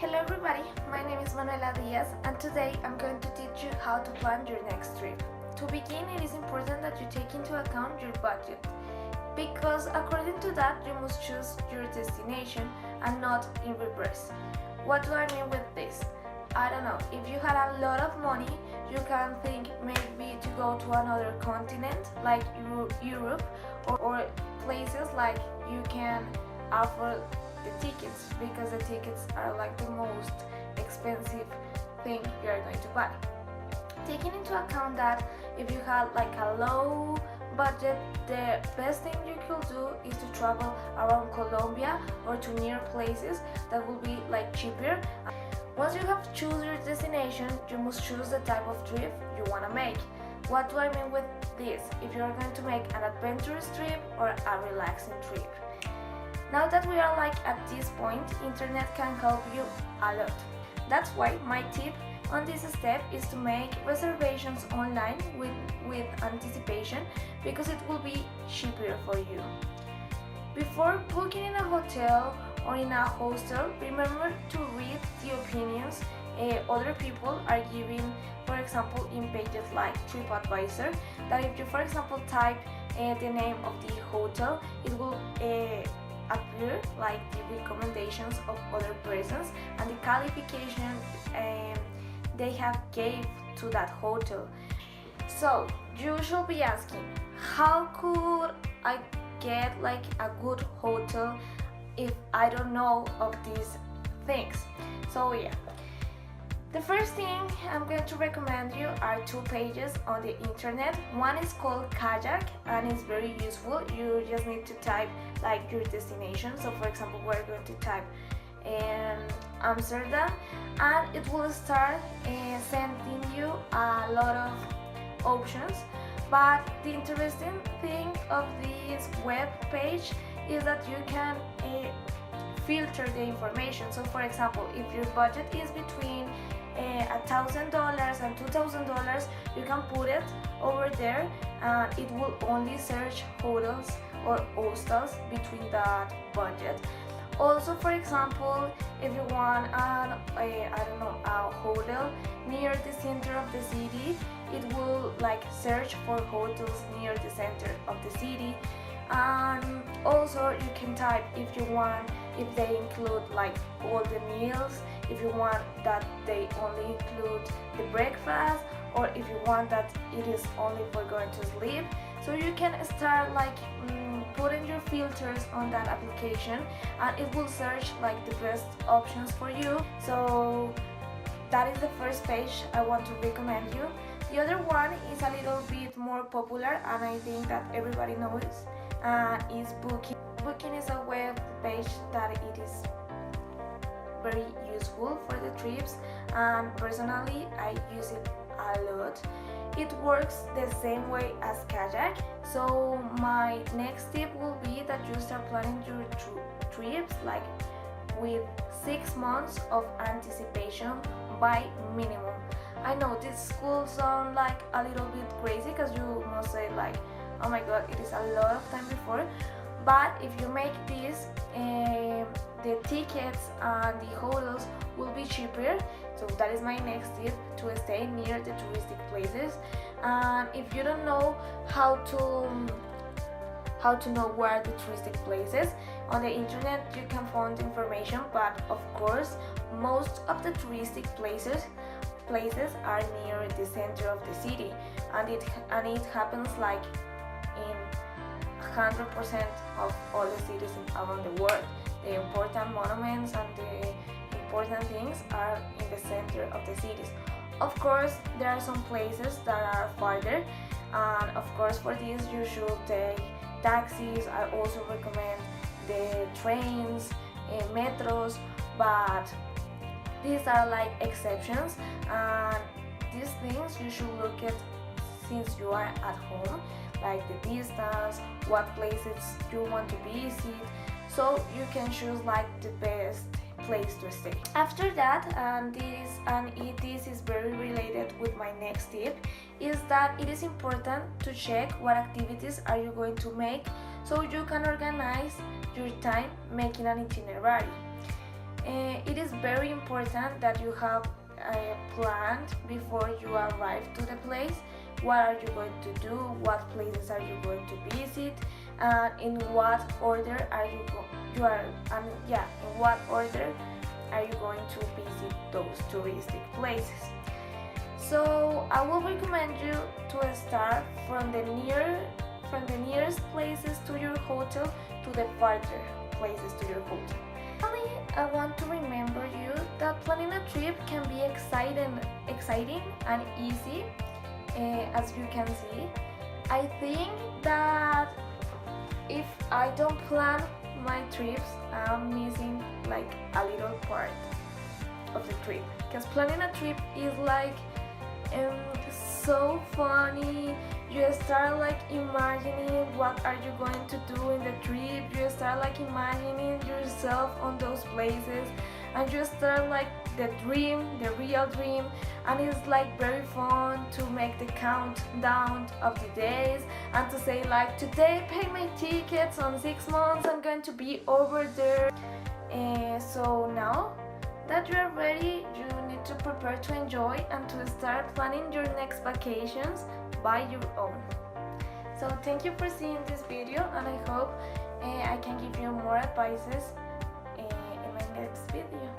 Hello everybody, my name is Manuela Díaz and today I'm going to teach you how to plan your next trip. To begin, it is important that you take into account your budget because according to that you must choose your destination and not in reverse. What do I mean with this? I don't know, if you had a lot of money you can think maybe to go to another continent like Europe or places like you can afford the tickets because the tickets are like the most expensive thing you are going to buy. Taking into account that if you have like a low budget, the best thing you could do is to travel around Colombia or to near places that will be like cheaper. Once you have choose your destination, you must choose the type of trip you want to make. What do I mean with this? If you are going to make an adventurous trip or a relaxing trip. Now that we are like at this point, internet can help you a lot. That's why my tip on this step is to make reservations online with anticipation because it will be cheaper for you. Before booking in a hotel or in a hostel, remember to read the opinions other people are giving, for example in pages like TripAdvisor, that if you for example type the name of the hotel, it will appear like the recommendations of other persons and the qualification they have gave to that hotel. So you should be asking, how could I get like a good hotel if I don't know of these things? So yeah, the first thing I'm going to recommend you are two pages on the internet. One is called Kayak and it's very useful. You just need to type like your destination. So for example, we're going to type Amsterdam and it will start sending you a lot of options. But the interesting thing of this web page is that you can filter the information. So for example, if your budget is between $1,000 and $2,000, you can put it over there and it will only search hotels or hostels between that budget. Also, for example, if you want a hotel near the center of the city, it will like search for hotels near the center of the city. And also you can type if you want, if they include like all the meals, if you want that they only include the breakfast, or if you want that it is only for going to sleep. So you can start like putting your filters on that application and it will search like the best options for you. So that is the first page I want to recommend you. The other one is a little bit more popular and I think that everybody knows, is Booking. Booking is a web page that it is very useful for the trips and personally I use it a lot. It works the same way as Kayak. So my next tip will be that you start planning your trips like with 6 months of anticipation by minimum. I know this could sound like a little bit crazy because you must say like, oh my god, it is a lot of time before. But if you make this, the tickets and the hotels will be cheaper. So that is my next tip, to stay near the touristic places. And if you don't know how to know where are the touristic places, on the internet you can find information, but of course most of the touristic places are near the center of the city, and it happens like in 100% of all the cities around the world. The important monuments and the important things are in the center of the cities. Of course, there are some places that are farther, and of course for this you should take taxis. I also recommend the trains, metros, but these are like exceptions, and these things you should look at since you are at home, like the distance, what places you want to visit, so you can choose like the best place to stay. After that, and this is very related with my next tip, is that it is important to check what activities are you going to make so you can organize your time making an itinerary. It is very important that you have planned before you arrive to the place. What are you going to do? What places are you going to visit? And in what order are you in what order are you going to visit those touristic places? So I will recommend you to start from the nearest places to your hotel to the farther places to your hotel. Finally, I want to remember you that planning a trip can be exciting and easy, as you can see. I think that if I don't plan my trips, I'm missing like a little part of the trip, because planning a trip is like so funny. You start like imagining what are you going to do in the trip. You start like imagining yourself on those places, and you start like the real dream, and it's like very fun to make the countdown of the days and to say like, today pay my tickets, on 6 months I'm going to be over there. So now that you are ready, you need to prepare to enjoy and to start planning your next vacations by your own. So thank you for seeing this video, and I hope I can give you more advices in my next video.